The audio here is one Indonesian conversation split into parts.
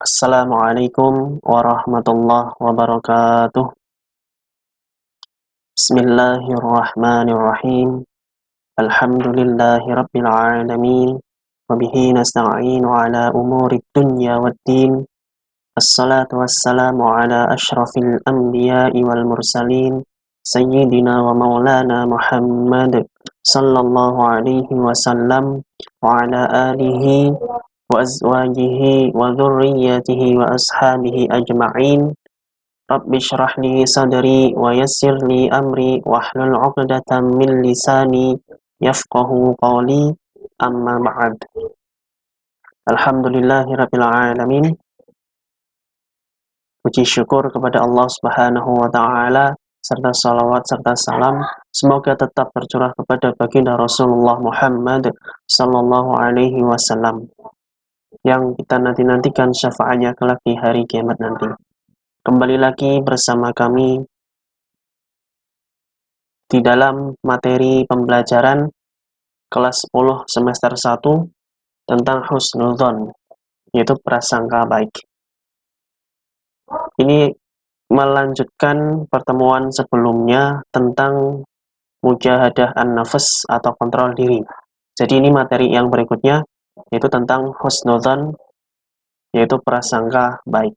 Assalamualaikum warahmatullahi wabarakatuh. Bismillahirrahmanirrahim. Alhamdulillahi rabbil alamin. Wabihi nasta'inu ala umurid dunya waddin. Assalatu wassalamu ala ashrafil anbiya'i wal mursalin. Sayyidina wa maulana Muhammad sallallahu alaihi wasallam wa ala alihi wa azwajihi wa dhurriyyatihi wa ashabihi ajma'in. Rabbi shrah li sadri wa yassir li amri wahlul 'uqdatam min lisani yafqahu qawli, amma ba'd. Alhamdulillahirabbil alamin. Puji syukur kepada Allah Subhanahu wa taala serta salawat serta salam semoga tetap tercurah kepada baginda Rasulullah Muhammad sallallahu alaihi wasallam yang kita nanti-nantikan syafaatnya kelak di hari kiamat nanti. Kembali lagi bersama kami di dalam materi pembelajaran kelas 10 semester 1 tentang husnudzon, yaitu prasangka baik. Ini melanjutkan pertemuan sebelumnya tentang mujahadah an-nafs atau kontrol diri. Jadi ini materi yang berikutnya, yaitu tentang husnudzon, yaitu prasangka baik.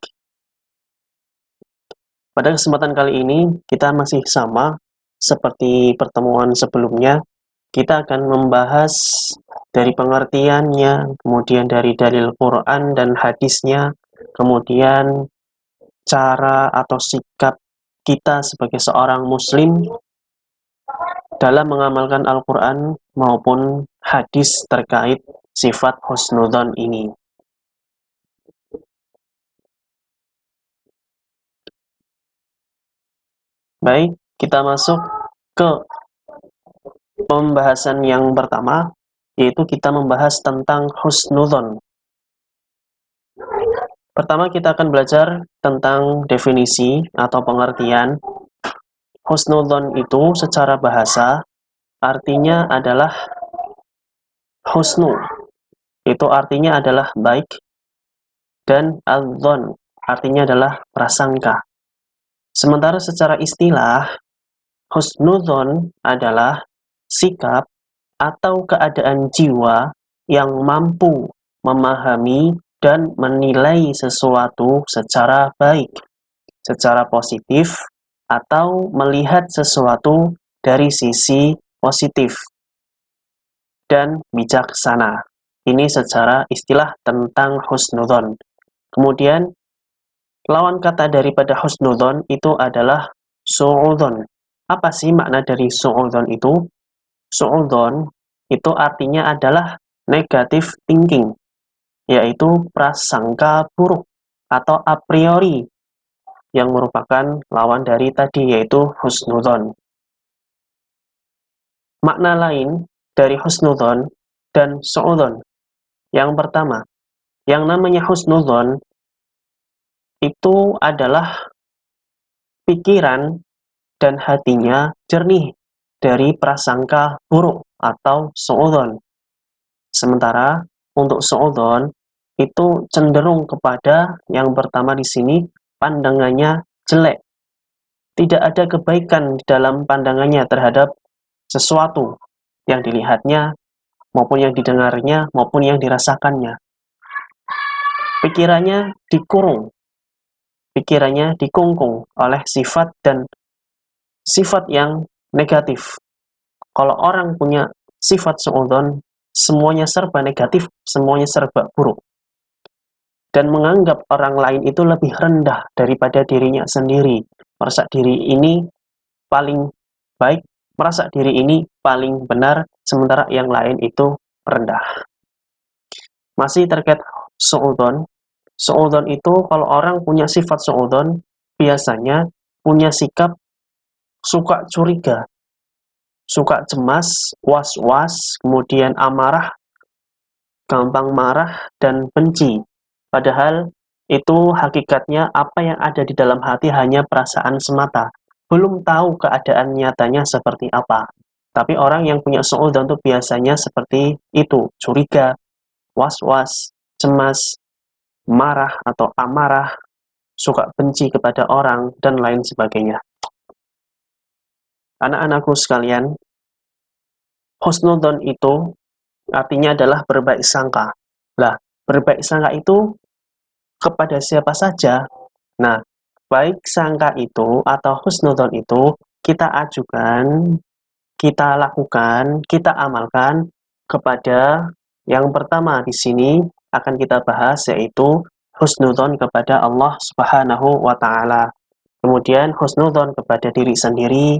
Pada kesempatan kali ini, kita masih sama seperti pertemuan sebelumnya. Kita akan membahas dari pengertiannya, kemudian dari dalil Quran dan hadisnya, kemudian cara atau sikap kita sebagai seorang muslim dalam mengamalkan Al-Quran maupun hadis terkait sifat husnudzon ini. Baik, kita masuk ke pembahasan yang pertama, yaitu kita membahas tentang husnudzon. Pertama kita akan belajar tentang definisi atau pengertian. Husnudzon itu secara bahasa artinya adalah husnu, itu artinya adalah baik, dan adzon artinya adalah prasangka. Sementara secara istilah, husnudzon adalah sikap atau keadaan jiwa yang mampu memahami dan menilai sesuatu secara baik, secara positif, atau melihat sesuatu dari sisi positif dan bijaksana. Ini secara istilah tentang husnudzon. Kemudian lawan kata daripada husnudzon itu adalah su'udzon. Apa sih makna dari su'udzon itu? Su'udzon itu artinya adalah negative thinking, yaitu prasangka buruk atau a priori, yang merupakan lawan dari tadi, yaitu husnudzon. Makna lain dari husnudzon dan su'udzon. Yang pertama, yang namanya husnudzon itu adalah pikiran dan hatinya jernih dari prasangka buruk atau su'udzon. Sementara untuk su'udzon itu cenderung kepada yang pertama di sini, pandangannya jelek. Tidak ada kebaikan dalam pandangannya terhadap sesuatu yang dilihatnya maupun yang didengarnya maupun yang dirasakannya. Pikirannya dikurung, pikirannya dikungkung oleh sifat dan sifat yang negatif. Kalau orang punya sifat su'udzon, semuanya serba negatif, semuanya serba buruk. Dan menganggap orang lain itu lebih rendah daripada dirinya sendiri. Merasa diri ini paling baik, merasa diri ini paling benar, sementara yang lain itu rendah. Masih terkait su'udzon. Su'udzon itu kalau orang punya sifat su'udzon, biasanya punya sikap suka curiga, suka cemas, was-was, kemudian amarah, gampang marah, dan benci. Padahal itu hakikatnya apa yang ada di dalam hati hanya perasaan semata. Belum tahu keadaan nyatanya seperti apa. Tapi orang yang punya su'udzon itu biasanya seperti itu, curiga, was-was, cemas, marah atau amarah, suka benci kepada orang, dan lain sebagainya. Anak-anakku sekalian, husnudzon itu artinya adalah berbaik sangka. Lah, berbaik sangka itu kepada siapa saja? Nah, baik sangka itu atau husnudzon itu kita ajukan, kita lakukan, kita amalkan kepada yang pertama di sini akan kita bahas yaitu husnudzon kepada Allah Subhanahu wa taala. Kemudian husnudzon kepada diri sendiri,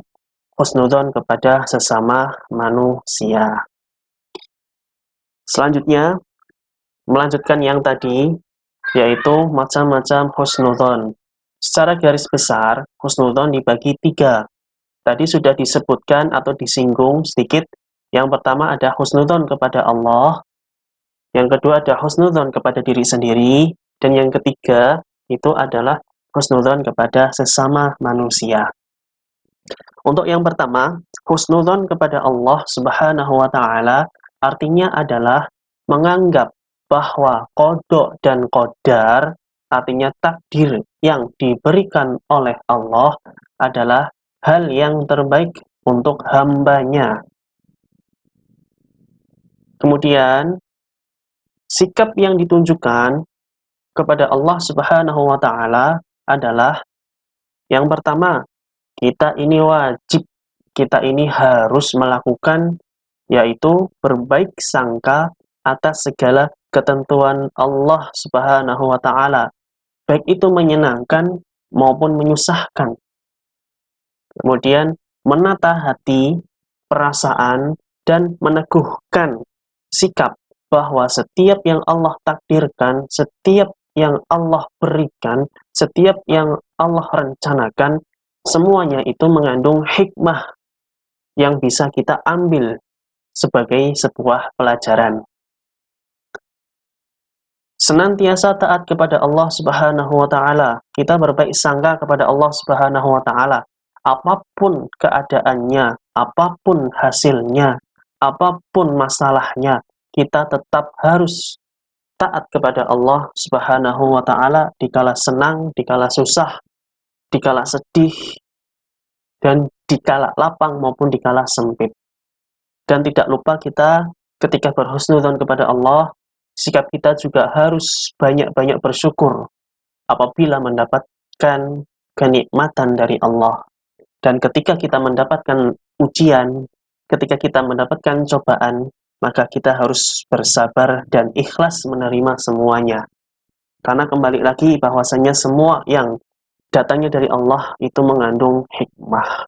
husnudzon kepada sesama manusia. Selanjutnya, melanjutkan yang tadi, yaitu macam-macam husnudzon. Secara garis besar, husnudzon dibagi 3. Tadi sudah disebutkan atau disinggung sedikit. Yang pertama ada husnudzon kepada Allah, yang kedua ada husnudzon kepada diri sendiri, dan yang ketiga itu adalah husnudzon kepada sesama manusia. Untuk yang pertama, husnudzon kepada Allah Subhanahu wa taala artinya adalah menganggap bahwa qada dan qadar, artinya takdir yang diberikan oleh Allah adalah hal yang terbaik untuk hambanya. Kemudian, sikap yang ditunjukkan kepada Allah Subhanahu wa taala adalah yang pertama, kita ini wajib, kita ini harus melakukan, yaitu berbaik sangka atas segala ketentuan Allah Subhanahu wa taala, baik itu menyenangkan maupun menyusahkan. Kemudian menata hati, perasaan, dan meneguhkan sikap bahwa setiap yang Allah takdirkan, setiap yang Allah berikan, setiap yang Allah rencanakan, semuanya itu mengandung hikmah yang bisa kita ambil sebagai sebuah pelajaran. Senantiasa taat kepada Allah Subhanahu wa taala. Kita berbaik sangka kepada Allah Subhanahu wa taala. Apapun keadaannya, apapun hasilnya, apapun masalahnya, kita tetap harus taat kepada Allah Subhanahu wa taala dikala senang, dikala susah, dikala sedih, dan dikala lapang maupun dikala sempit. Dan tidak lupa kita ketika berhusnudzon kepada Allah, sikap kita juga harus banyak-banyak bersyukur apabila mendapatkan kenikmatan dari Allah. Dan ketika kita mendapatkan ujian, ketika kita mendapatkan cobaan, maka kita harus bersabar dan ikhlas menerima semuanya. Karena kembali lagi bahwasanya semua yang datangnya dari Allah itu mengandung hikmah.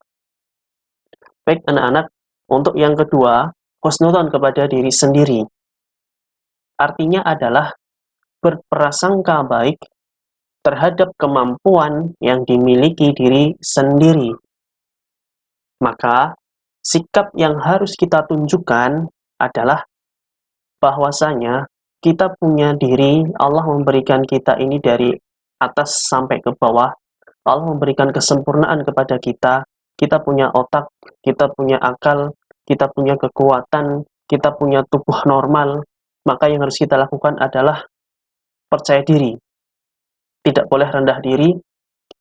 Baik anak-anak, untuk yang kedua, husnudzon kepada diri sendiri. Artinya adalah berprasangka baik terhadap kemampuan yang dimiliki diri sendiri. Maka, sikap yang harus kita tunjukkan adalah bahwasanya kita punya diri, Allah memberikan kita ini dari atas sampai ke bawah. Allah memberikan kesempurnaan kepada kita. Kita punya otak, kita punya akal, kita punya kekuatan, kita punya tubuh normal. Maka yang harus kita lakukan adalah percaya diri. Tidak boleh rendah diri,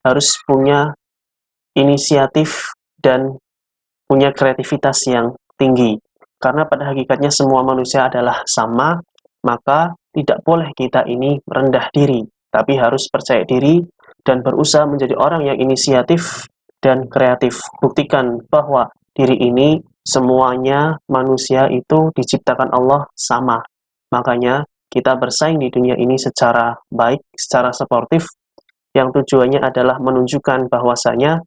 harus punya inisiatif dan punya kreativitas yang tinggi. Karena pada hakikatnya semua manusia adalah sama, maka tidak boleh kita ini rendah diri, tapi harus percaya diri dan berusaha menjadi orang yang inisiatif dan kreatif. Buktikan bahwa diri ini semuanya manusia itu diciptakan Allah sama. Makanya kita bersaing di dunia ini secara baik, secara sportif, yang tujuannya adalah menunjukkan bahwasanya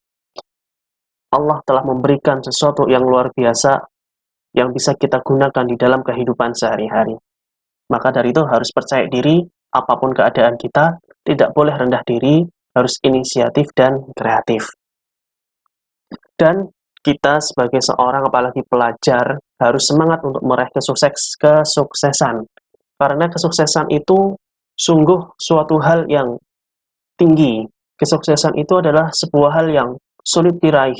Allah telah memberikan sesuatu yang luar biasa yang bisa kita gunakan di dalam kehidupan sehari-hari. Maka dari itu harus percaya diri, apapun keadaan kita, tidak boleh rendah diri, harus inisiatif dan kreatif. Dan kita sebagai seorang, apalagi pelajar, harus semangat untuk meraih kesuksesan. Karena kesuksesan itu sungguh suatu hal yang tinggi. Kesuksesan itu adalah sebuah hal yang sulit diraih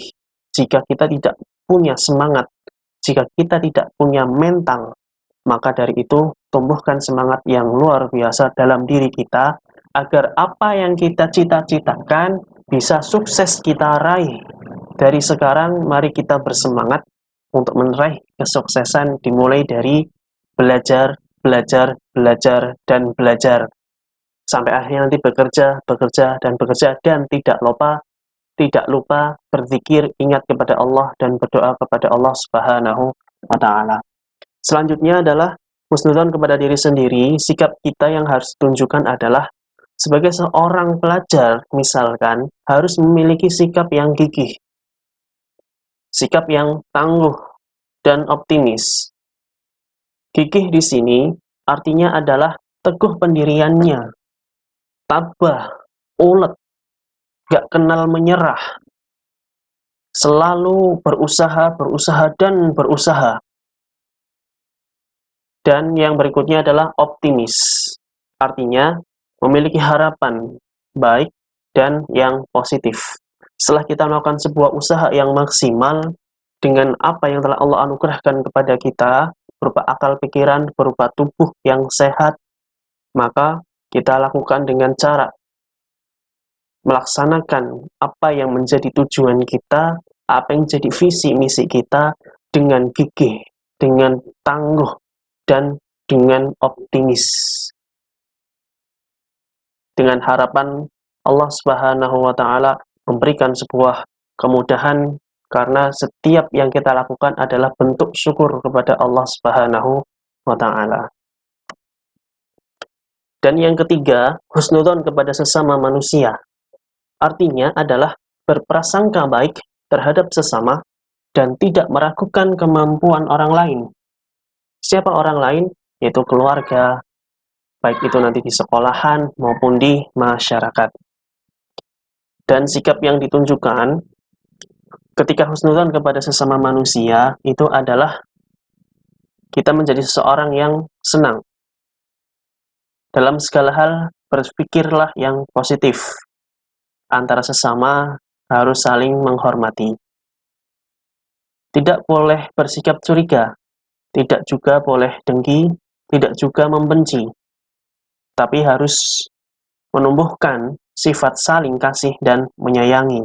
jika kita tidak punya semangat, jika kita tidak punya mental, Maka dari itu, tumbuhkan semangat yang luar biasa dalam diri kita, agar apa yang kita cita-citakan bisa sukses kita raih. Dari sekarang, mari kita bersemangat untuk meraih kesuksesan, dimulai dari belajar, belajar, belajar, dan belajar. Sampai akhirnya nanti bekerja, bekerja, dan bekerja, dan tidak lupa berzikir, ingat kepada Allah, dan berdoa kepada Allah Subhanahu wa Ta'ala. Selanjutnya adalah husnudzon kepada diri sendiri. Sikap kita yang harus tunjukkan adalah sebagai seorang pelajar, misalkan, harus memiliki sikap yang gigih, sikap yang tangguh dan optimis. Gigih di sini artinya adalah teguh pendiriannya, tabah, ulet, gak kenal menyerah, selalu berusaha, dan berusaha. Dan yang berikutnya adalah optimis. Artinya, memiliki harapan baik dan yang positif. Setelah kita melakukan sebuah usaha yang maksimal dengan apa yang telah Allah anugerahkan kepada kita, berupa akal pikiran, berupa tubuh yang sehat, maka kita lakukan dengan cara melaksanakan apa yang menjadi tujuan kita, apa yang menjadi visi misi kita dengan gigih, dengan tangguh, dan dengan optimis, dengan harapan Allah Subhanahu wa Ta'ala memberikan sebuah kemudahan, karena setiap yang kita lakukan adalah bentuk syukur kepada Allah Subhanahu wa Ta'ala. Dan yang ketiga, husnudzon kepada sesama manusia. Artinya adalah berprasangka baik terhadap sesama dan tidak meragukan kemampuan orang lain. Siapa orang lain? Yaitu keluarga, baik itu nanti di sekolahan maupun di masyarakat. Dan sikap yang ditunjukkan ketika husnudzon kepada sesama manusia itu adalah kita menjadi seseorang yang senang. Dalam segala hal, berpikirlah yang positif. Antara sesama harus saling menghormati. Tidak boleh bersikap curiga, tidak juga boleh dengki, tidak juga membenci. Tapi harus menumbuhkan sifat saling kasih dan menyayangi.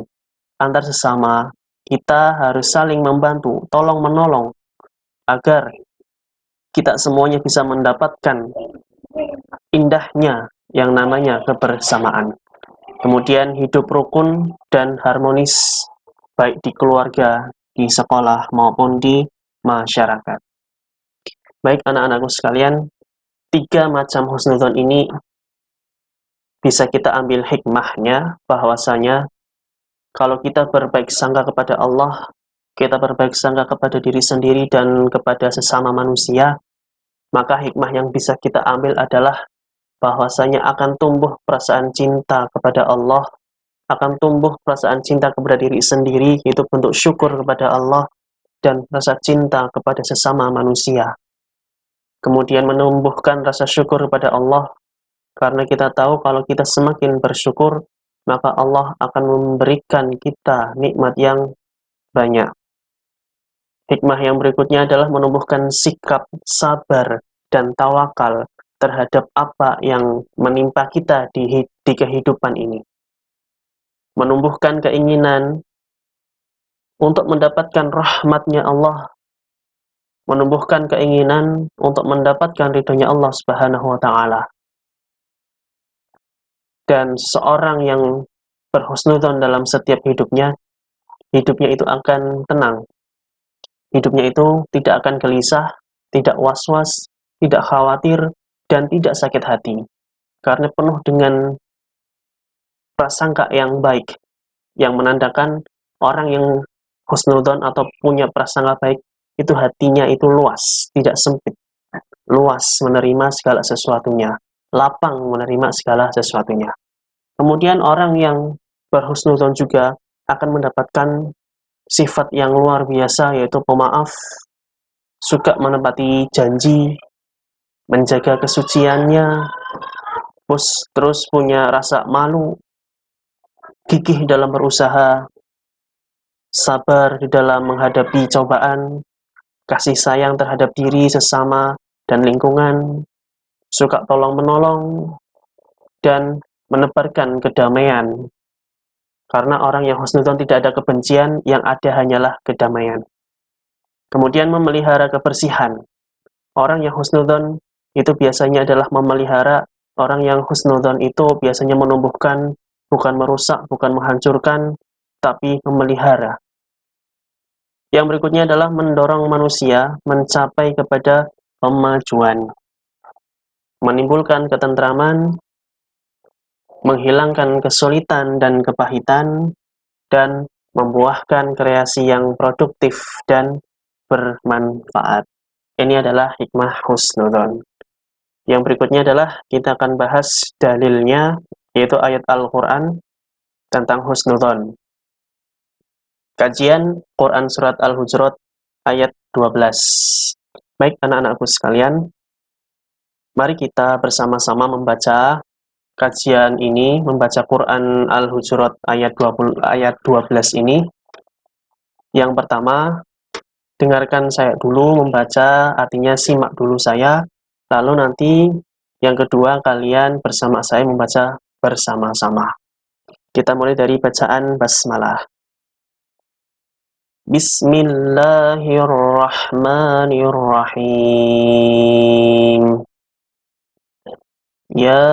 Antar sesama, kita harus saling membantu, tolong-menolong, agar kita semuanya bisa mendapatkan indahnya yang namanya kebersamaan. Kemudian hidup rukun dan harmonis, baik di keluarga, di sekolah, maupun di masyarakat. Baik anak-anakku sekalian, 3 macam husnudzon ini bisa kita ambil hikmahnya, bahwasanya kalau kita berbaik sangka kepada Allah, kita berbaik sangka kepada diri sendiri dan kepada sesama manusia, maka hikmah yang bisa kita ambil adalah bahwasanya akan tumbuh perasaan cinta kepada Allah, akan tumbuh perasaan cinta kepada diri sendiri, yaitu bentuk syukur kepada Allah, dan rasa cinta kepada sesama manusia. Kemudian menumbuhkan rasa syukur kepada Allah, karena kita tahu kalau kita semakin bersyukur, maka Allah akan memberikan kita nikmat yang banyak. Hikmah yang berikutnya adalah menumbuhkan sikap sabar dan tawakal terhadap apa yang menimpa kita di kehidupan ini. Menumbuhkan keinginan untuk mendapatkan rahmatnya Allah, menumbuhkan keinginan untuk mendapatkan ridhonya Allah Subhanahu wa Ta'ala. Dan seorang yang berhusnudzon dalam setiap hidupnya itu akan tenang. Hidupnya itu tidak akan gelisah, tidak was-was, tidak khawatir, dan tidak sakit hati. Karena penuh dengan prasangka yang baik, yang menandakan orang yang husnudzon atau punya prasangka baik, itu hatinya itu luas, tidak sempit. Luas menerima segala sesuatunya, lapang menerima segala sesuatunya. Kemudian orang yang berhusnudzon juga akan mendapatkan sifat yang luar biasa, yaitu pemaaf, suka menepati janji, menjaga kesuciannya, terus punya rasa malu, gigih dalam berusaha, sabar di dalam menghadapi cobaan, kasih sayang terhadap diri sesama, dan lingkungan, suka tolong-menolong, dan menebarkan kedamaian. Karena orang yang husnudzon tidak ada kebencian, yang ada hanyalah kedamaian. Kemudian memelihara kebersihan. Orang yang husnudzon itu biasanya adalah memelihara. Orang yang husnudzon itu biasanya menumbuhkan, bukan merusak, bukan menghancurkan, tapi memelihara. Yang berikutnya adalah mendorong manusia mencapai kepada kemajuan, menimbulkan ketentraman, menghilangkan kesulitan dan kepahitan, dan membuahkan kreasi yang produktif dan bermanfaat. Ini adalah hikmah husnudzon. Yang berikutnya adalah kita akan bahas dalilnya, yaitu ayat Al-Quran tentang husnudzon. Kajian Quran Surat Al-Hujurat ayat 12. Baik anak-anakku sekalian, mari kita bersama-sama membaca kajian ini, membaca Quran Al-Hujurat ayat 12 ini. Yang pertama, dengarkan saya dulu membaca, artinya simak dulu saya, lalu nanti yang kedua kalian bersama saya membaca bersama-sama. Kita mulai dari bacaan basmalah. Bismillahirrahmanirrahim. Ya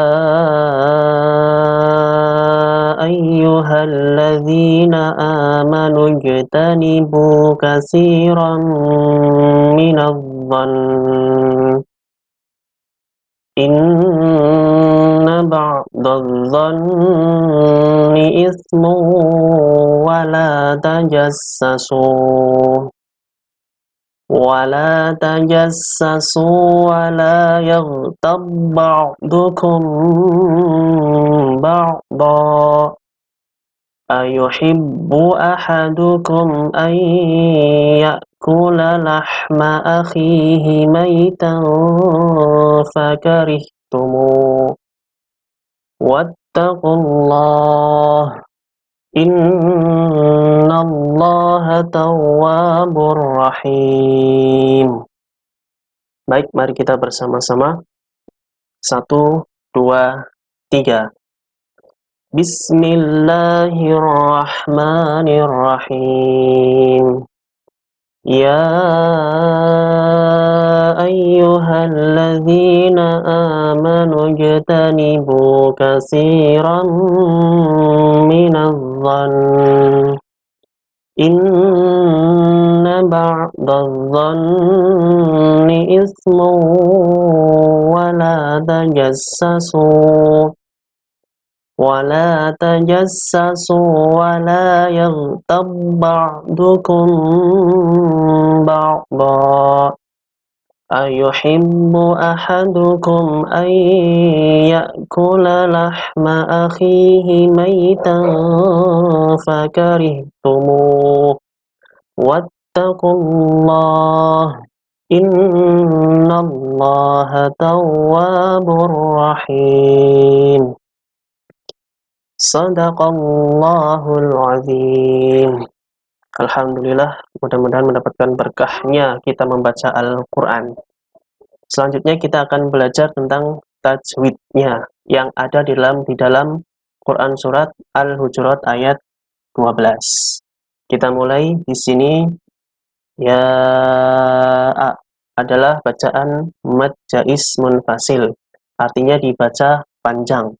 ayyuhalladzina amanu ijtanibu katsiran minadh-dhann inna ba'dadh-dhanni itsmun wa la tajassasu wa la yaghtab ba'dukum ba'da ayuhibbu ahadukum an ya'kula lahma akhihi maytan fakarihtumuh wattaqullah innallaha tawwabur rahim. Baik, mari kita bersama-sama. 1, 2, 3. Bismillahirrahmanirrahim. Ya ayyuhalladzina amanu ijtanibu katsiran minadh-dhann inna ba'dadh-dhanni itsmun wa la tajassasu ولا تجسسوا ولا يغتب بعضكم بعضا أيحب أحدكم أن يأكل لحم أخيه ميتا فكرهتموه واتقوا الله إن الله تواب رحيم. Sadaqallahul azim. Alhamdulillah, mudah-mudahan mendapatkan berkahnya kita membaca Al-Quran. Selanjutnya kita akan belajar tentang tajwidnya yang ada di dalam Quran Surat Al-Hujurat ayat 12. Kita mulai di sini. Ya adalah bacaan mad jaiz munfasil, artinya dibaca panjang.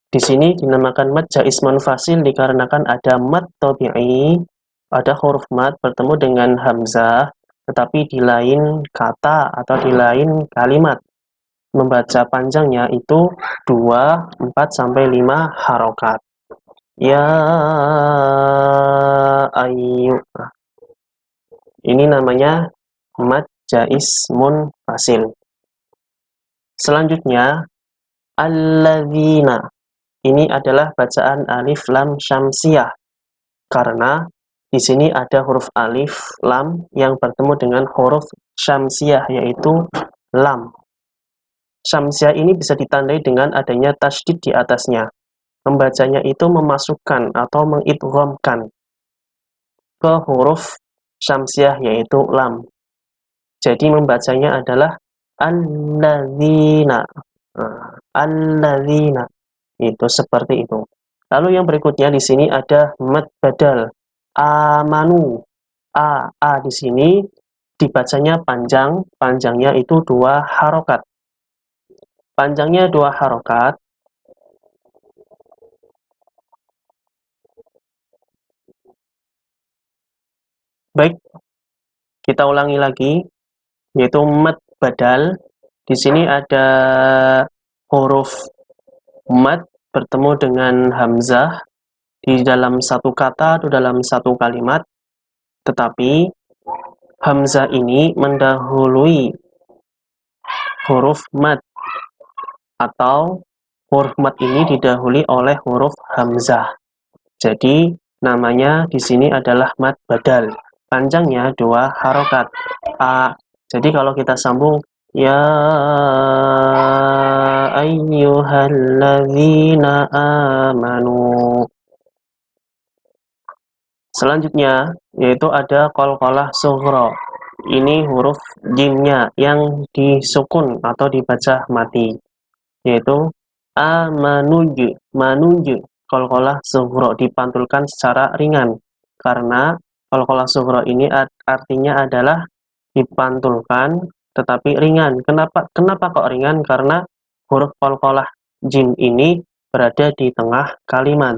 Di sini dinamakan mad jaiz munfasil dikarenakan ada mad tabi'i, ada huruf mad bertemu dengan hamzah, tetapi di lain kata atau di lain kalimat. Membaca panjangnya itu 2, 4, sampai 5 harokat. Ya ayu. Ini namanya mad jaiz munfasil. Selanjutnya, alladzina. Ini adalah bacaan alif lam syamsiyah, karena di sini ada huruf alif lam yang bertemu dengan huruf syamsiyah, yaitu lam. Syamsiyah ini bisa ditandai dengan adanya tasydid di atasnya. Membacanya itu memasukkan atau mengidghamkan ke huruf syamsiyah, yaitu lam. Jadi membacanya adalah alladzina. Alladzina. Itu seperti itu. Lalu yang berikutnya di sini ada mad badal. Amanu. A di sini dibacanya panjang, panjangnya itu 2 harokat. Panjangnya 2 harokat. Baik, kita ulangi lagi, yaitu mad badal. Di sini ada huruf mad bertemu dengan hamzah di dalam satu kata atau dalam satu kalimat, tetapi hamzah ini mendahului huruf mad, atau huruf mad ini didahului oleh huruf hamzah. Jadi namanya di sini adalah mad badal. Panjangnya 2 harokat. Jadi kalau kita sambung ya ayyuhalladzina amanu. Selanjutnya yaitu ada qalqalah sughra. Ini huruf jimnya yang disukun atau dibaca mati, yaitu amanuj. Manuj, qalqalah sughra dipantulkan secara ringan, karena qalqalah sughra ini artinya adalah dipantulkan tetapi ringan. Kenapa kok ringan? Karena huruf qalqalah jim ini berada di tengah kalimat.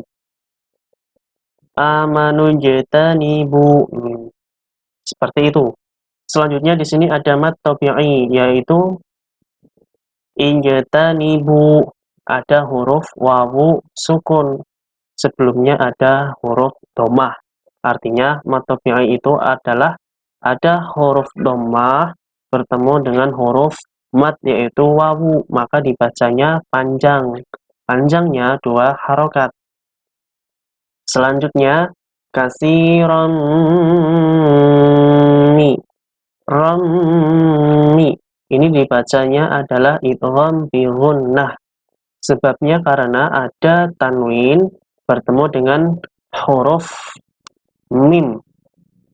Amanujtanibu. Seperti itu. Selanjutnya di sini ada mad tabi'i, yaitu injtanibu. Ada huruf wawu sukun. Sebelumnya ada huruf dhammah. Artinya mad tabi'i itu adalah ada huruf dhammah bertemu dengan huruf mad, yaitu wawu, maka dibacanya panjang. Panjangnya 2 harokat. Selanjutnya kasiran mi. Rammi. Ini dibacanya adalah idgham bi gunnah. Sebabnya karena ada tanwin bertemu dengan huruf mim,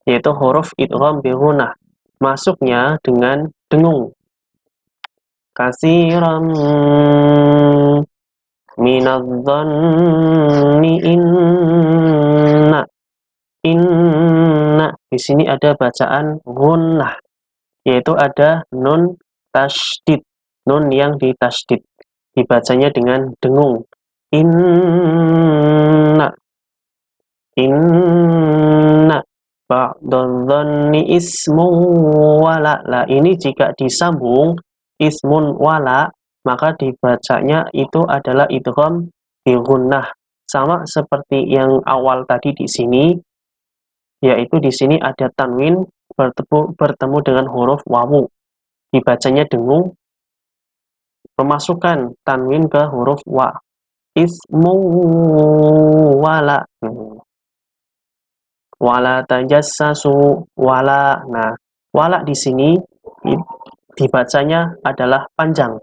yaitu huruf idgham bi gunnah. Masuknya dengan dengung. Kasiran minadh-dhanni inna. Di sini ada bacaan gunnah, yaitu ada nun tasydid, nun yang ditasydid, dibacanya dengan dengung. Inna ba'dadh-dhanni ismun wala. Lah ini jika disambung ismun wala, maka dibacanya itu adalah idgham bi gunnah. Sama seperti yang awal tadi di sini, yaitu di sini ada tanwin bertemu dengan huruf wawu, dibacanya dengung, pemasukan tanwin ke huruf wa. Ismu wala. Wala tajassasu wala. Nah, wala di sini dibacanya adalah panjang.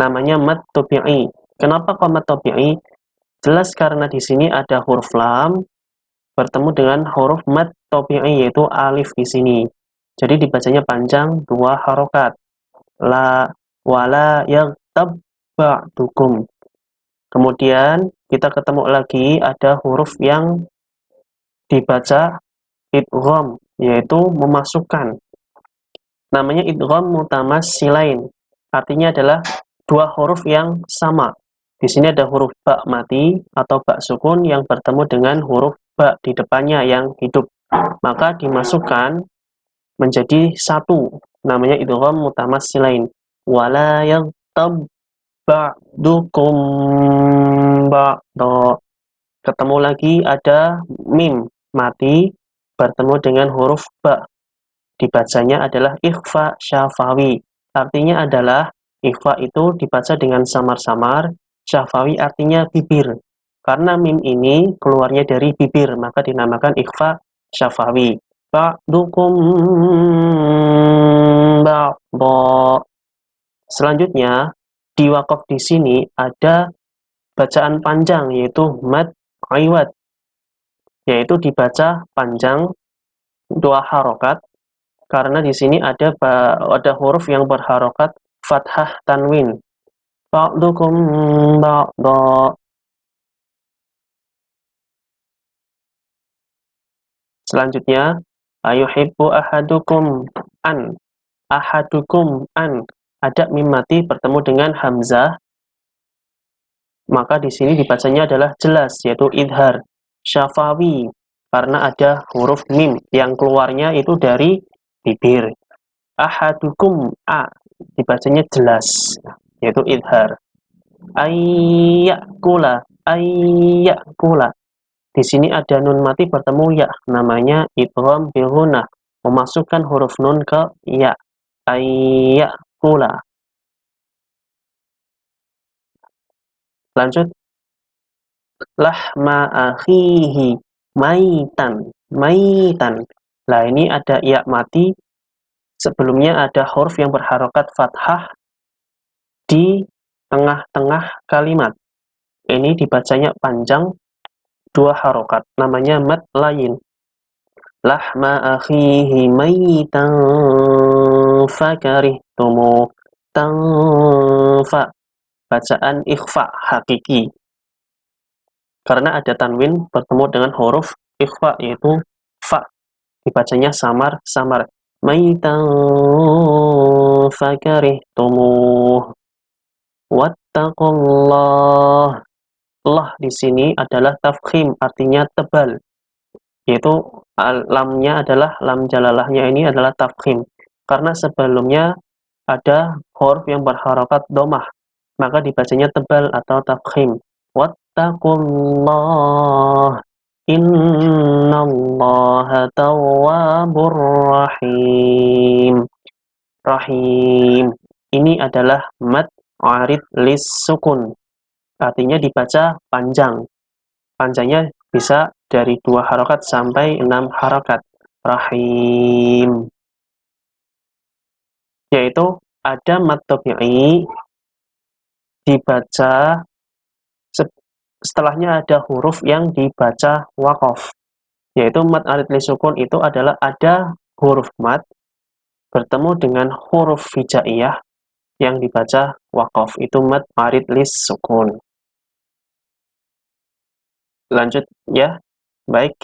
Namanya mad tabi'i. Kenapa kok mad tabi'i? Jelas karena di sini ada huruf lam bertemu dengan huruf mad tabi'i, yaitu alif di sini. Jadi dibacanya panjang 2 harokat. La wala yaghtab ba'dukum. Kemudian kita ketemu lagi ada huruf yang dibaca idgham, yaitu memasukkan. Namanya idgham mutamassilain. Artinya adalah 2 huruf yang sama. Di sini ada huruf ba mati atau ba sukun yang bertemu dengan huruf ba di depannya yang hidup. Maka dimasukkan menjadi satu. Namanya idgham mutamassilain. Wala yaghtab ba'dukum ba'da. Ketemu lagi ada mim mati bertemu dengan huruf ba. Dibacanya adalah ikhfa syafawi. Artinya adalah ikhfa itu dibaca dengan samar-samar, syafawi artinya bibir. Karena mim ini keluarnya dari bibir, maka dinamakan ikhfa syafawi. Ba'dukum ba'da. Selanjutnya, di waqaf di sini ada bacaan panjang, yaitu mad iwad, yaitu dibaca panjang 2 harokat, karena di sini ada huruf yang berharokat fathah tanwin. Ba'dukum ba'da. Selanjutnya, ayuhibbu ahadukum an. Ahadukum an. Ada mim mati bertemu dengan hamzah, maka di sini dibacanya adalah jelas, yaitu idhar syafawi, karena ada huruf mim yang keluarnya itu dari bibir. Ahadukum a, dibacanya jelas, yaitu idhar. Ayyakula, ayyakula. Di sini ada nun mati bertemu ya, namanya idgham bil ghunnah, memasukkan huruf nun ke ya. Ayyakula. Lanjut, lahma akhihi maitan, maitan. Nah, ini ada ya mati, sebelumnya ada huruf yang berharokat fathah di tengah-tengah kalimat. Ini dibacanya panjang, 2 harokat, namanya mad layin. Lahma akhihi maitan fakarihtumu. Tanfa, bacaan ikhfa hakiki, karena ada tanwin bertemu dengan huruf ikhfa, yaitu fa, dibacanya samar-samar. Maitan fakarihtumu. Wattaqullah. Allah di sini adalah tafkhim, artinya tebal, yaitu lamnya adalah lam jalalahnya, ini adalah tafkhim, karena sebelumnya ada huruf yang berharokat domah, maka dibacanya tebal atau tafkhim. Wattaqullah, innallaha tawwabur rahim. Rahim, ini adalah mad arid lis sukun, artinya dibaca panjang. Panjangnya bisa dari 2 harokat sampai 6 harokat. Rahim, yaitu ada mad tabi'i dibaca setelahnya ada huruf yang dibaca waqaf, yaitu mad arid lis sukun itu adalah ada huruf mad bertemu dengan huruf hijaiyah yang dibaca waqaf, itu mad arid lis sukun. Lanjut ya, baik.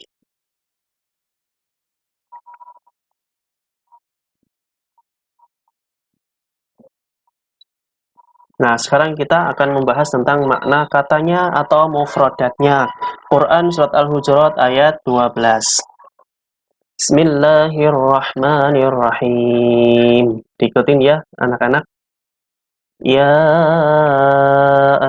Nah, sekarang kita akan membahas tentang makna katanya atau mufradatnya. Quran Surat Al-Hujurat ayat 12. Bismillahirrahmanirrahim. Diikutin ya, anak-anak. Ya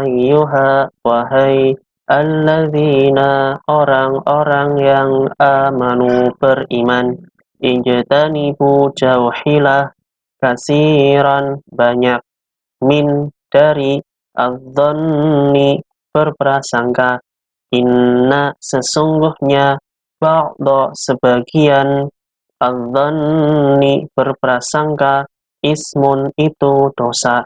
ayyuha, wahai alladzina, orang-orang yang amanu beriman. Ijtanibu jauhilah kasiran banyak, min dari, adzanni berprasangka, inna sesungguhnya, ba'da sebagian, adzanni berprasangka, ismun itu dosa.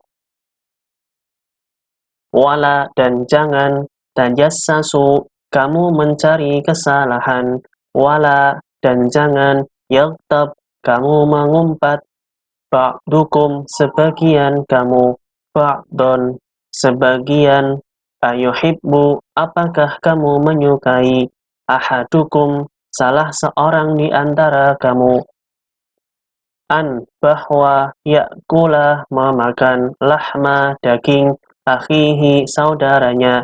Wala dan jangan, tajassasu kamu mencari kesalahan, wala dan jangan, yaghtab kamu mengumpat, ba'dukum sebagian kamu, ba'don sebagian, ayuhibbu apakah kamu menyukai, ahadukum salah seorang di antara kamu, an bahwa ya'kula memakan, lahma daging, akhihi saudaranya,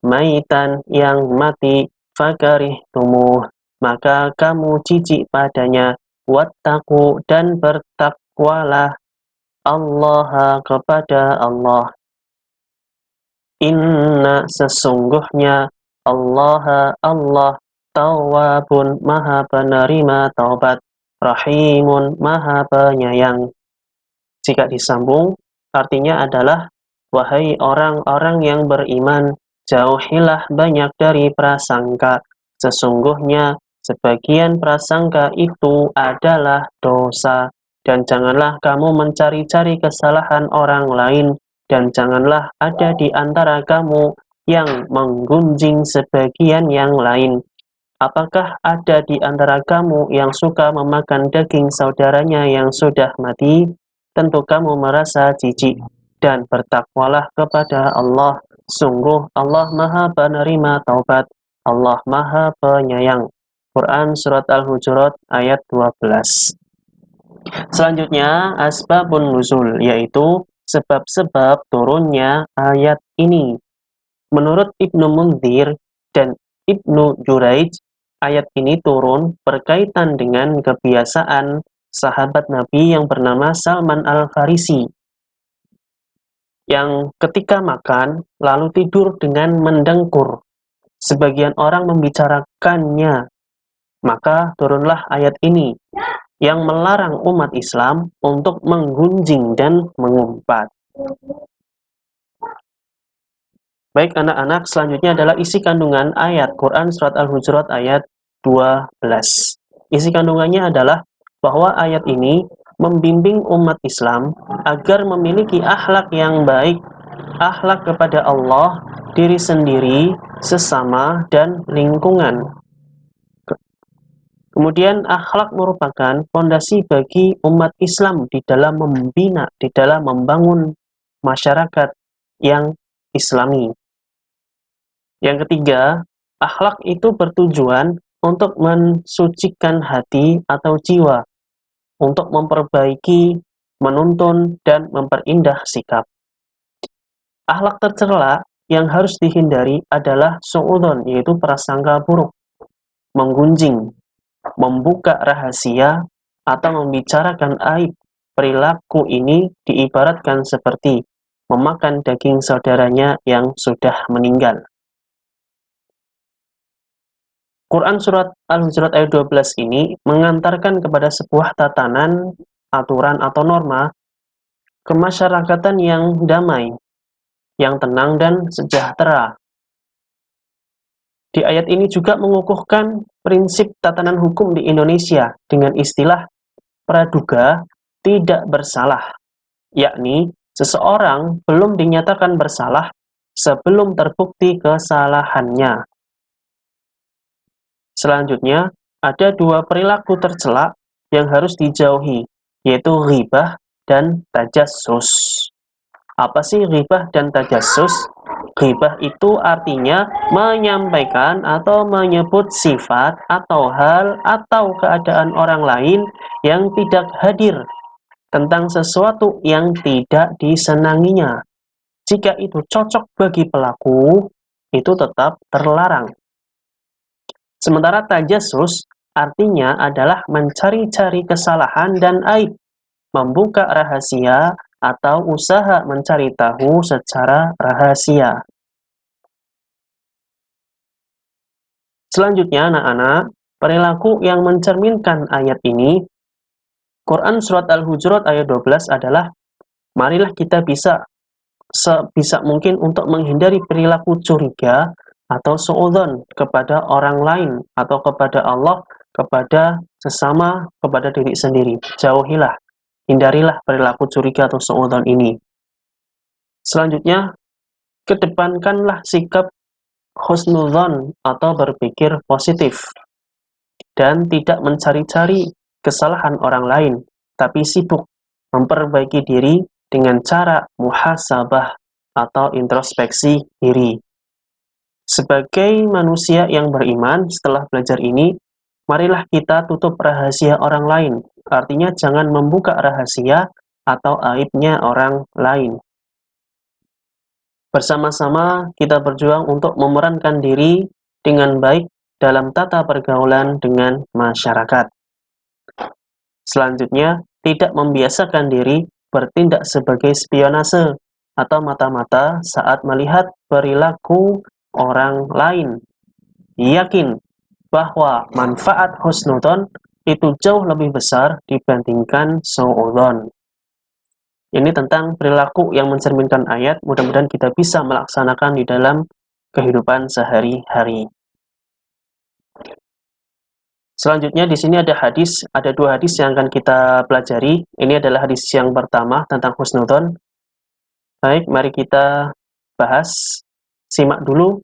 maitan yang mati, fakarihtumuh maka kamu jijik padanya, wattaqu dan bertakwalah, Allah kepada Allah, inna sesungguhnya, Allah Allah tawwabun maha penerima taubat, rahimun maha penyayang. Jika disambung, artinya adalah, wahai orang-orang yang beriman, jauhilah banyak dari prasangka. Sesungguhnya, sebagian prasangka itu adalah dosa. Dan janganlah kamu mencari-cari kesalahan orang lain. Dan janganlah ada di antara kamu yang menggunjing sebagian yang lain. Apakah ada di antara kamu yang suka memakan daging saudaranya yang sudah mati? tentu kamu merasa jijik, dan bertakwalah kepada Allah. Sungguh Allah Maha Penerima Taubat, Allah Maha Penyayang. Quran Surat Al-Hujurat ayat 12. Selanjutnya, asbabun nuzul, yaitu sebab-sebab turunnya ayat ini. Menurut Ibnu Munzir dan Ibnu Juraij, ayat ini turun berkaitan dengan kebiasaan sahabat Nabi yang bernama Salman Al-Farisi, yang ketika makan lalu tidur dengan mendengkur. Sebagian orang membicarakannya, maka turunlah ayat ini yang melarang umat Islam untuk menggunjing dan mengumpat. Baik anak-anak, selanjutnya adalah isi kandungan ayat Quran Surat Al-Hujurat ayat 12. Isi kandungannya adalah bahwa ayat ini membimbing umat Islam agar memiliki akhlak yang baik, akhlak kepada Allah, diri sendiri, sesama, dan lingkungan. Kemudian akhlak merupakan fondasi bagi umat Islam di dalam membina, di dalam membangun masyarakat yang Islami. Yang ketiga, akhlak itu bertujuan untuk mensucikan hati atau jiwa, untuk memperbaiki, menuntun, dan memperindah sikap. Akhlak tercela yang harus dihindari adalah su'udzon, yaitu prasangka buruk, menggunjing, membuka rahasia, atau membicarakan aib. Perilaku ini diibaratkan seperti memakan daging saudaranya yang sudah meninggal. Quran Surat Al-Hujurat ayat 12 ini mengantarkan kepada sebuah tatanan, aturan atau norma kemasyarakatan yang damai, yang tenang dan sejahtera. Di ayat ini juga mengukuhkan prinsip tatanan hukum di Indonesia dengan istilah praduga tidak bersalah, yakni seseorang belum dinyatakan bersalah sebelum terbukti kesalahannya. Selanjutnya, ada dua perilaku tercela yang harus dijauhi, yaitu ghibah dan tajassus. Apa sih ghibah dan tajassus? Ghibah itu artinya menyampaikan atau menyebut sifat atau hal atau keadaan orang lain yang tidak hadir tentang sesuatu yang tidak disenanginya. Jika itu cocok bagi pelaku, itu tetap terlarang. Sementara tajassus artinya adalah mencari-cari kesalahan dan aib, membuka rahasia, atau usaha mencari tahu secara rahasia. Selanjutnya, anak-anak, perilaku yang mencerminkan ayat ini, Quran Surat Al-Hujurat ayat 12 adalah, marilah kita bisa sebisa mungkin untuk menghindari perilaku curiga atau suudzon kepada orang lain atau kepada Allah, kepada sesama, kepada diri sendiri. Jauhilah, hindarilah perilaku curiga atau suudzon ini. Selanjutnya, kedepankanlah sikap husnudzon atau berpikir positif dan tidak mencari-cari kesalahan orang lain, tapi sibuk memperbaiki diri dengan cara muhasabah atau introspeksi diri. Sebagai manusia yang beriman, setelah belajar ini, marilah kita tutup rahasia orang lain. Artinya jangan membuka rahasia atau aibnya orang lain. Bersama-sama kita berjuang untuk memerankan diri dengan baik dalam tata pergaulan dengan masyarakat. Selanjutnya, tidak membiasakan diri bertindak sebagai spionase atau mata-mata saat melihat perilaku orang lain. Yakin bahwa manfaat husnudzon itu jauh lebih besar dibandingkan suudzon. Ini tentang perilaku yang mencerminkan ayat, mudah-mudahan kita bisa melaksanakan di dalam kehidupan sehari-hari. Selanjutnya di sini ada dua hadis yang akan kita pelajari. Ini adalah hadis yang pertama tentang husnudzon. Baik, mari kita bahas. Simak dulu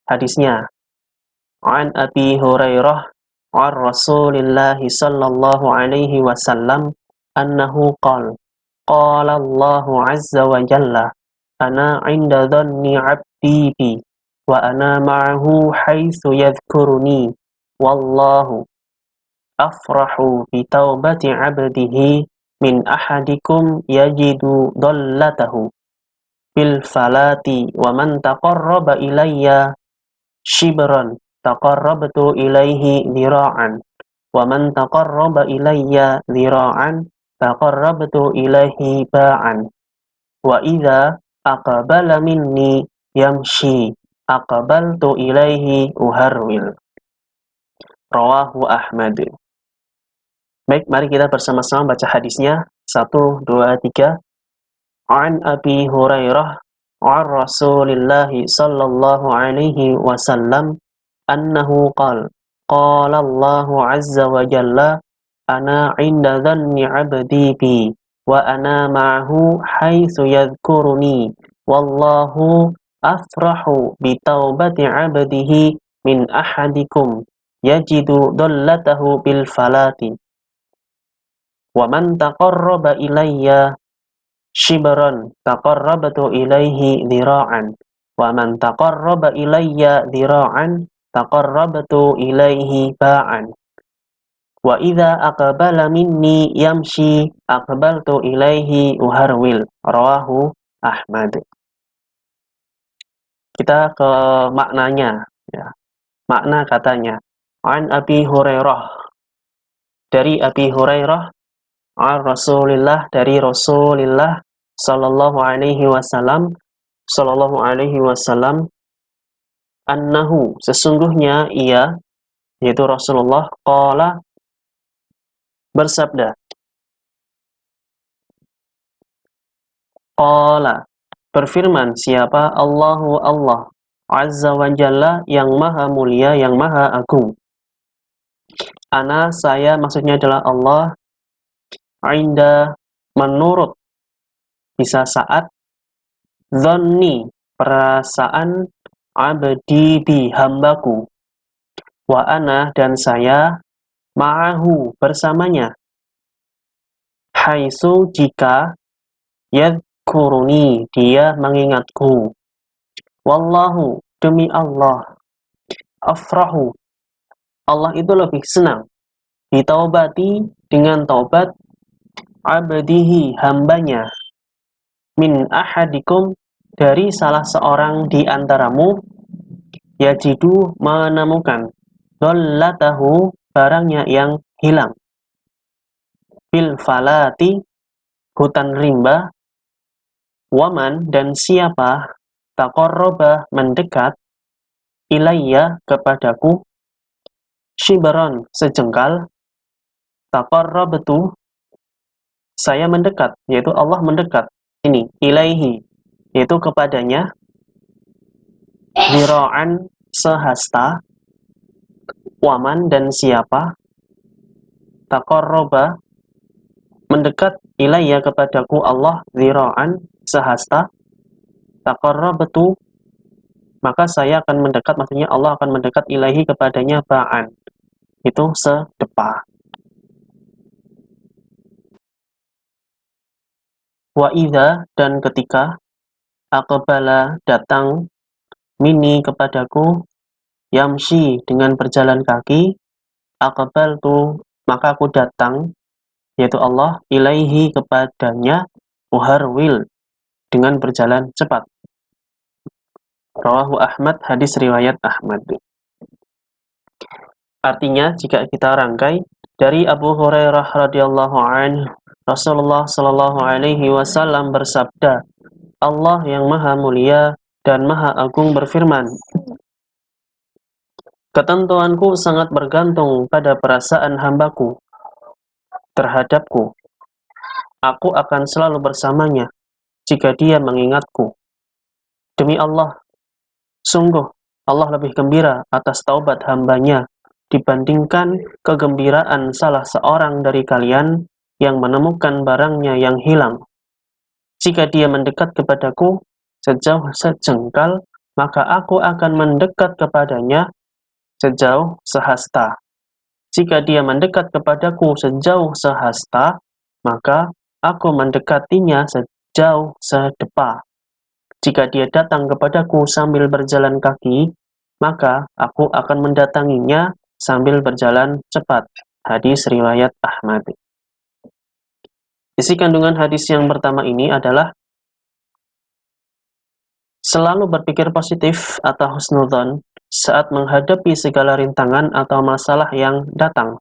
hadisnya. An Abi Hurairah an Rasulillah sallallahu alaihi wasallam annahu qala qala Allahu azza wa jalla, ana 'inda dhanni 'abdi bi, wa ana ma'ahu haitsu yadhkuruni, wallahu afrahu bi taubati 'abdihi min ahadikum yajidu dhallatahu bil falati, wa man taqarraba ilayya shibran taqarrabtu ilaihi dhira'an, wa man taqarraba ilayya dhira'an taqarrabtu ilaihi ba'an, wa idza aqbala minni yamshi aqbaltu ilaihi uharwil. Rawahu Ahmad. Baik, mari kita bersama-sama baca hadisnya. 1, 2, 3. An Abi Hurairah an Rasulillah sallallahu alaihi wasallam annahu qala Allahu azza wa jalla, ana 'inda dhanni 'abdi bi, wa ana ma'ahu haitsu yadhkuruni, wallahu afrahu bi taubati 'abdihi min ahadikum yajidu dhallatahu bil falati, wa man taqarraba ilayya shibran taqarrabtu ilaihi dhira'an, wa man taqarraba ilayya dhira'an taqarrabtu ilaihi ba'an, wa idza aqbala minni yamshi aqbaltu ilaihi uharwil. Rawahu Ahmad. Kita ke maknanya, ya. Makna katanya, an Abi Hurairah, dari Abi Hurairah, an Rasulillah, dari Rasulillah sallallahu alaihi wasallam, annahu, sesungguhnya ia, yaitu Rasulullah, qala, bersabda, qala, berfirman siapa? Allahu Allah, azza wa jalla, yang maha mulia, yang maha agung. Ana, saya, maksudnya adalah Allah, inda, menurut, bisa saat, dhanni, perasaan, abdi bi, hambaku, wa ana, dan saya, ma'ahu, bersamanya, haitsu, jika, yadhkuruni, dia mengingatku, wallahu, demi Allah, afrahu, Allah itu lebih senang, bitaubati, dengan taubat, abdihi, hambanya, min ahadikum, dari salah seorang di antaramu, yajidu, menemukan, dhallatahu, barangnya yang hilang, bil falati, hutan rimba, waman, dan siapa, taqarraba, mendekat, ilayya, kepadaku, shibran, sejengkal, taqarrabtu, saya mendekat, yaitu Allah mendekat, ini, ilaihi, yaitu kepadanya, dhira'an, sehasta, waman, dan siapa, taqarraba, mendekat, ilayya, kepadaku Allah, dhira'an, sehasta, taqarrabtu, maka saya akan mendekat, maksudnya Allah akan mendekat, ilaihi, kepadanya, ba'an, itu sedepa. Wa idza, dan ketika, aqbala, datang, mini, kepadaku, yamshi, dengan berjalan kaki, aqbaltu, maka aku datang, yaitu Allah, ilaihi, kepadanya, uharwil, dengan berjalan cepat. Rawahu Ahmad, hadis riwayat Ahmad. Artinya, jika kita rangkai, dari Abu Hurairah radhiyallahu anhu, Rasulullah sallallahu alaihi wasallam bersabda, Allah yang maha mulia dan maha agung berfirman, ketentuanku sangat bergantung pada perasaan hambaku terhadapku. Aku akan selalu bersamanya jika dia mengingatku. Demi Allah, sungguh Allah lebih gembira atas taubat hambanya dibandingkan kegembiraan salah seorang dari kalian yang menemukan barangnya yang hilang. Jika dia mendekat kepadaku sejauh sejengkal, maka aku akan mendekat kepadanya sejauh sehasta. Jika dia mendekat kepadaku sejauh sehasta, maka aku mendekatinya sejauh sedepa. Jika dia datang kepadaku sambil berjalan kaki, maka aku akan mendatanginya sambil berjalan cepat. Hadis riwayat Ahmad. Isi kandungan hadis yang pertama ini adalah selalu berpikir positif atau husnudzon saat menghadapi segala rintangan atau masalah yang datang.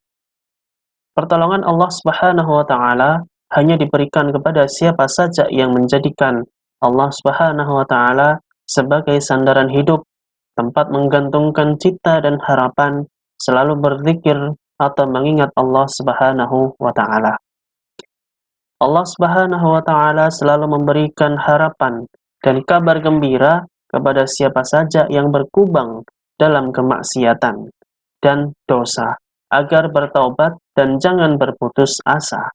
Pertolongan Allah Subhanahu wa taala hanya diberikan kepada siapa saja yang menjadikan Allah Subhanahu wa taala sebagai sandaran hidup, tempat menggantungkan cita dan harapan, selalu berzikir atau mengingat Allah Subhanahu wa taala. Allah Subhanahu wa taala selalu memberikan harapan dan kabar gembira kepada siapa saja yang berkubang dalam kemaksiatan dan dosa, agar bertaubat dan jangan berputus asa,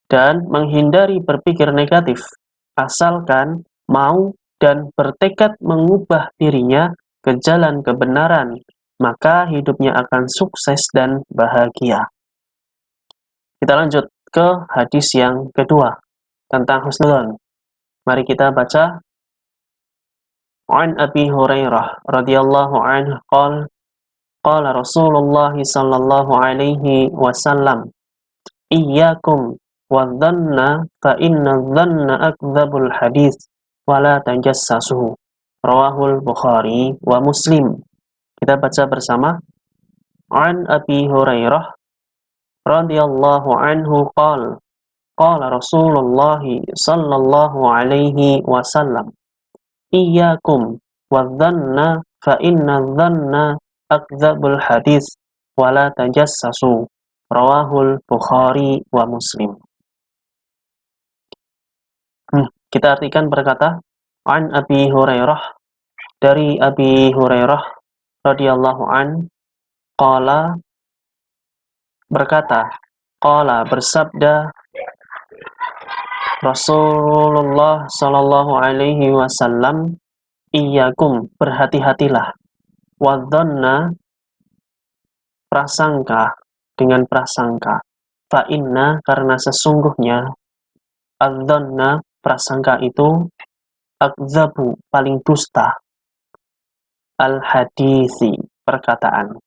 dan menghindari berpikir negatif, asalkan mau dan bertekad mengubah dirinya ke jalan kebenaran, maka hidupnya akan sukses dan bahagia. Kita lanjut ke hadis yang kedua tentang husnudzon. Mari kita baca. An Abi Hurairah radhiyallahu anhu qala Rasulullah sallallahu alaihi wasallam, iyyakum wadh-dhanna fa inna dhanna akdzabul hadits wa la tajassasu. Rawahul Bukhari wa Muslim. Kita baca bersama. An Abi Hurairah radhiyallahu anhu qala Rasulullah sallallahu alaihi wasallam, iyyakum wadh-dhanna fa inna dhanna akdzabul hadits wa la tajassasu. Rawahul Bukhari wa Muslim. Kita artikan berkata, An Abi Hurairah, dari Abi Hurairah radhiyallahu an, qala, berkata, qala, bersabda Rasulullah sallallahu alaihi wasallam, iyyakum, berhati-hatilah, wadhanna, prasangka, dengan prasangka, fa inna, karena sesungguhnya, adzanna, prasangka itu, akdzabu, paling dusta, al-hadisi, perkataan,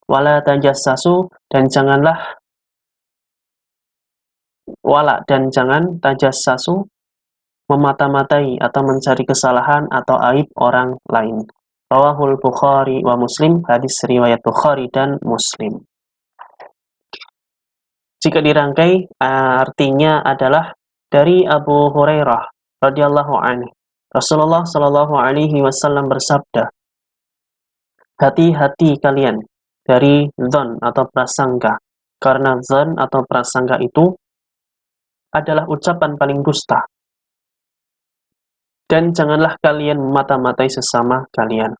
wala tajassasu, dan janganlah, wala, dan jangan, tajassasu, memata-matai atau mencari kesalahan atau aib orang lain. Rawahul Bukhari wa Muslim, hadis riwayat Bukhari dan Muslim. Jika dirangkai, artinya adalah dari Abu Hurairah radhiyallahu anhu. Rasulullah shallallahu alaihi wasallam bersabda, hati-hati kalian dari dzan atau prasangka, karena dzan atau prasangka itu adalah ucapan paling dusta. Dan janganlah kalian memata-matai sesama kalian.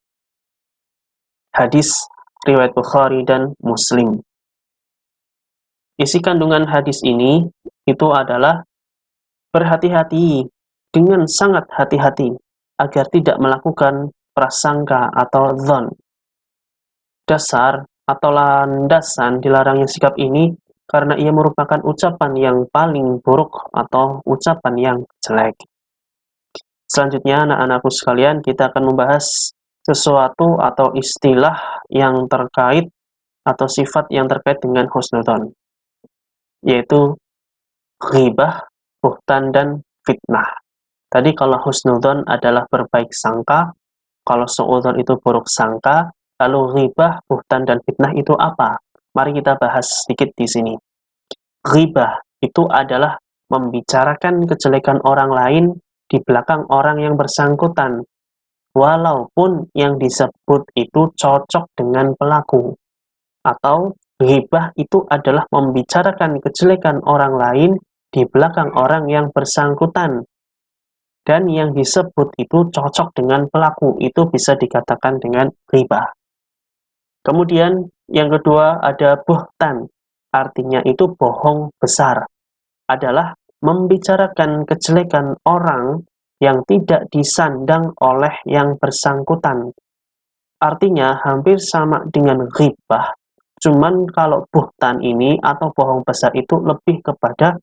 Hadis riwayat Bukhari dan Muslim. Isi kandungan hadis ini itu adalah berhati-hati, dengan sangat hati-hati, agar tidak melakukan prasangka atau dzan. Dasar atau landasan dilarangnya sikap ini karena ia merupakan ucapan yang paling buruk atau ucapan yang jelek. Selanjutnya, anak-anakku sekalian, kita akan membahas sesuatu atau istilah yang terkait atau sifat yang terkait dengan husnudzon, yaitu ghibah, buhtan, dan fitnah. Tadi kalau husnudzon adalah berbaik sangka, kalau suudzon itu buruk sangka, lalu ghibah, buhtan, dan fitnah itu apa? Mari kita bahas sedikit di sini. Ghibah itu adalah membicarakan kejelekan orang lain di belakang orang yang bersangkutan, walaupun yang disebut itu cocok dengan pelaku. Atau ghibah itu adalah membicarakan kejelekan orang lain di belakang orang yang bersangkutan, dan yang disebut itu cocok dengan pelaku, itu bisa dikatakan dengan ghibah. Kemudian yang kedua ada buhtan, artinya itu bohong besar, adalah membicarakan kejelekan orang yang tidak disandang oleh yang bersangkutan. Artinya hampir sama dengan ghibah, cuman kalau buhtan ini atau bohong besar itu lebih kepada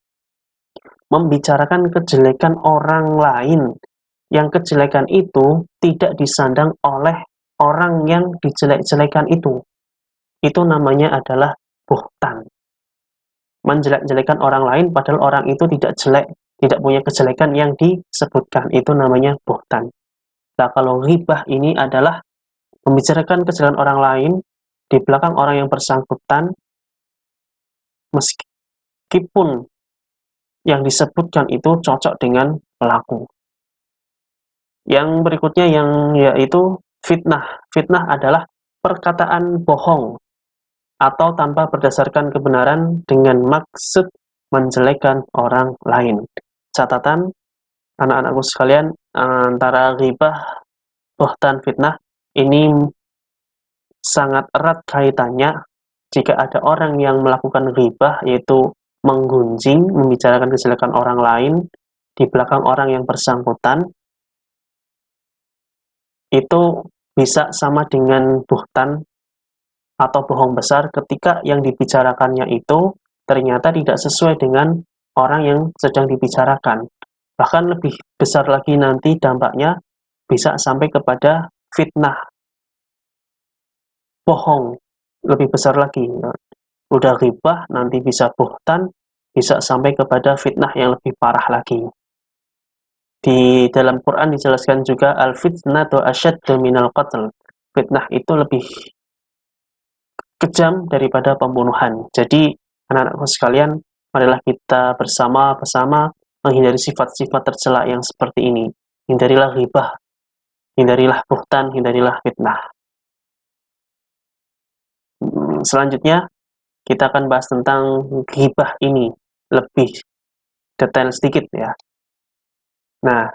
membicarakan kejelekan orang lain, yang kejelekan itu tidak disandang oleh orang yang dijelek-jelekan itu. Itu namanya adalah buhtan. Menjelek-jelekan orang lain padahal orang itu tidak jelek, tidak punya kejelekan yang disebutkan. Itu namanya buhtan. Nah, kalau ghibah ini adalah membicarakan kejelekan orang lain di belakang orang yang bersangkutan, meskipun yang disebutkan itu cocok dengan pelaku. Yang berikutnya yaitu fitnah. Fitnah adalah perkataan bohong atau tanpa berdasarkan kebenaran dengan maksud menjelekkan orang lain. Catatan anak-anakku sekalian, antara ghibah, buhtan, fitnah ini sangat erat kaitannya. Jika ada orang yang melakukan ghibah, yaitu menggunjing, membicarakan kejelekan orang lain di belakang orang yang bersangkutan, itu bisa sama dengan buhtan atau bohong besar ketika yang dibicarakannya itu ternyata tidak sesuai dengan orang yang sedang dibicarakan. Bahkan lebih besar lagi nanti dampaknya bisa sampai kepada fitnah, bohong, lebih besar lagi. Udah ghibah, nanti bisa buhtan, bisa sampai kepada fitnah yang lebih parah lagi. Di dalam Quran dijelaskan juga al-fitnatu asyaddu minal qatl. Fitnah itu lebih kejam daripada pembunuhan. Jadi, anak-anakku sekalian, marilah kita bersama-sama menghindari sifat-sifat tercela yang seperti ini. Hindarilah ghibah, hindarilah buhtan, hindarilah fitnah. Selanjutnya, kita akan bahas tentang ghibah ini lebih detail sedikit ya. Nah,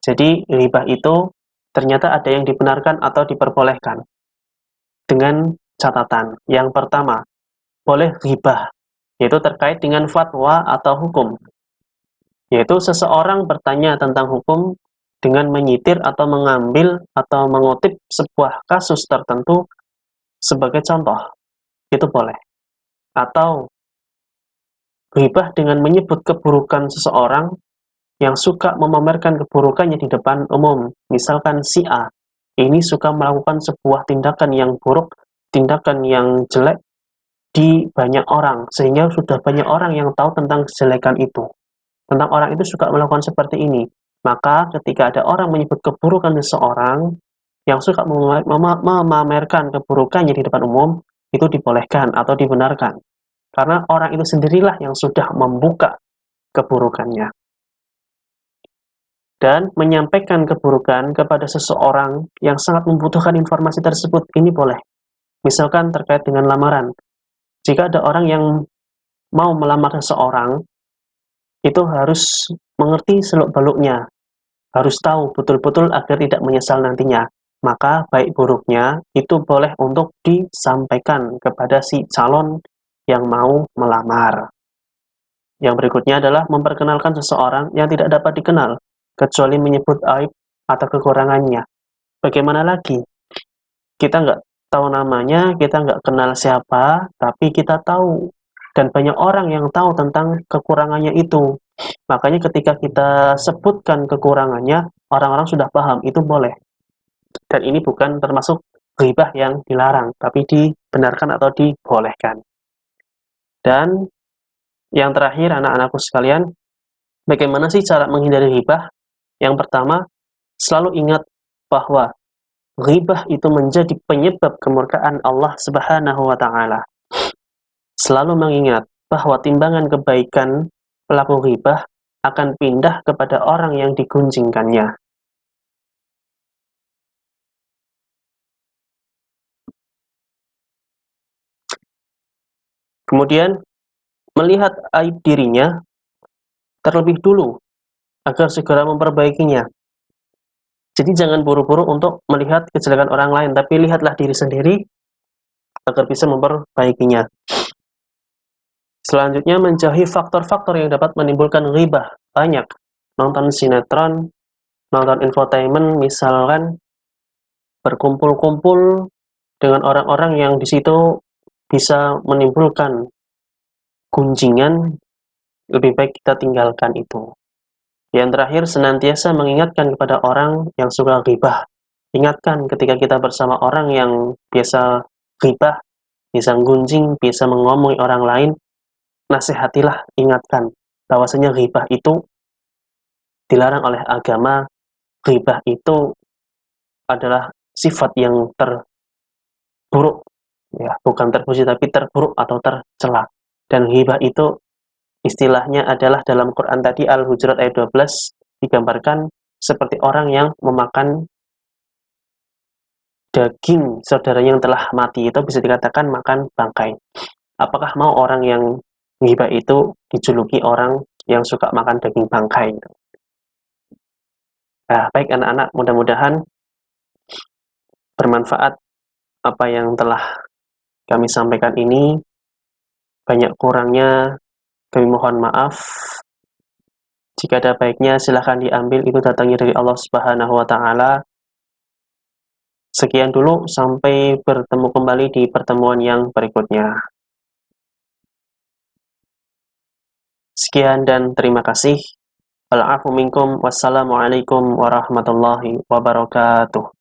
jadi ghibah itu ternyata ada yang dibenarkan atau diperbolehkan. Dengan catatan, yang pertama, boleh ghibah, yaitu terkait dengan fatwa atau hukum. Yaitu seseorang bertanya tentang hukum dengan menyitir atau mengambil atau mengutip sebuah kasus tertentu sebagai contoh. Itu boleh. Atau ghibah dengan menyebut keburukan seseorang yang suka memamerkan keburukannya di depan umum. Misalkan si A, ini suka melakukan sebuah tindakan yang buruk, tindakan yang jelek di banyak orang, sehingga sudah banyak orang yang tahu tentang kejelekan itu. Tentang orang itu suka melakukan seperti ini. Maka ketika ada orang menyebut keburukan seseorang yang suka memamerkan keburukannya di depan umum, itu dibolehkan atau dibenarkan. Karena orang itu sendirilah yang sudah membuka keburukannya. Dan menyampaikan keburukan kepada seseorang yang sangat membutuhkan informasi tersebut, ini boleh. Misalkan terkait dengan lamaran. Jika ada orang yang mau melamar seseorang, itu harus mengerti seluk-beluknya, harus tahu betul-betul agar tidak menyesal nantinya. Maka baik buruknya itu boleh untuk disampaikan kepada si calon yang mau melamar. Yang berikutnya adalah memperkenalkan seseorang yang tidak dapat dikenal, kecuali menyebut aib atau kekurangannya. Bagaimana lagi? Kita nggak tahu namanya, kita nggak kenal siapa, tapi kita tahu. Dan banyak orang yang tahu tentang kekurangannya itu. Makanya ketika kita sebutkan kekurangannya, orang-orang sudah paham, itu boleh. Dan ini bukan termasuk ghibah yang dilarang, tapi dibenarkan atau dibolehkan. Dan yang terakhir, anak-anakku sekalian, bagaimana sih cara menghindari ghibah? Yang pertama, selalu ingat bahwa ghibah itu menjadi penyebab kemurkaan Allah Subhanahu wa taala. Selalu mengingat bahwa timbangan kebaikan pelaku ghibah akan pindah kepada orang yang digunjingkannya. Kemudian, melihat aib dirinya terlebih dulu agar segera memperbaikinya. Jadi jangan buru-buru untuk melihat kejelekan orang lain, tapi lihatlah diri sendiri agar bisa memperbaikinya. Selanjutnya, menjauhi faktor-faktor yang dapat menimbulkan ghibah. Banyak. Nonton sinetron, nonton infotainment, misalkan berkumpul-kumpul dengan orang-orang yang di situ bisa menimbulkan gunjingan, lebih baik kita tinggalkan itu. Yang terakhir, senantiasa mengingatkan kepada orang yang suka ghibah. Ingatkan ketika kita bersama orang yang biasa ghibah, bisa gunjing, bisa mengomongi orang lain, nasihatilah, ingatkan bahwasanya ghibah itu dilarang oleh agama. Ghibah itu adalah sifat yang terburuk, ya, bukan terpuji tapi terburuk atau tercela. Dan ghibah itu istilahnya adalah dalam Quran tadi Al-Hujurat ayat 12 digambarkan seperti orang yang memakan daging saudaranya yang telah mati, itu bisa dikatakan makan bangkai. Apakah mau orang yang ghibah itu dijuluki orang yang suka makan daging bangkai? Nah, baik anak-anak, mudah-mudahan bermanfaat apa yang telah kami sampaikan ini. Banyak kurangnya kami mohon maaf. Jika ada baiknya silahkan diambil, itu datangnya dari Allah Subhanahu wa taala. Sekian dulu, sampai bertemu kembali di pertemuan yang berikutnya. Sekian dan terima kasih. Al-afu minkum. Wassalamualaikum warahmatullahi wabarakatuh.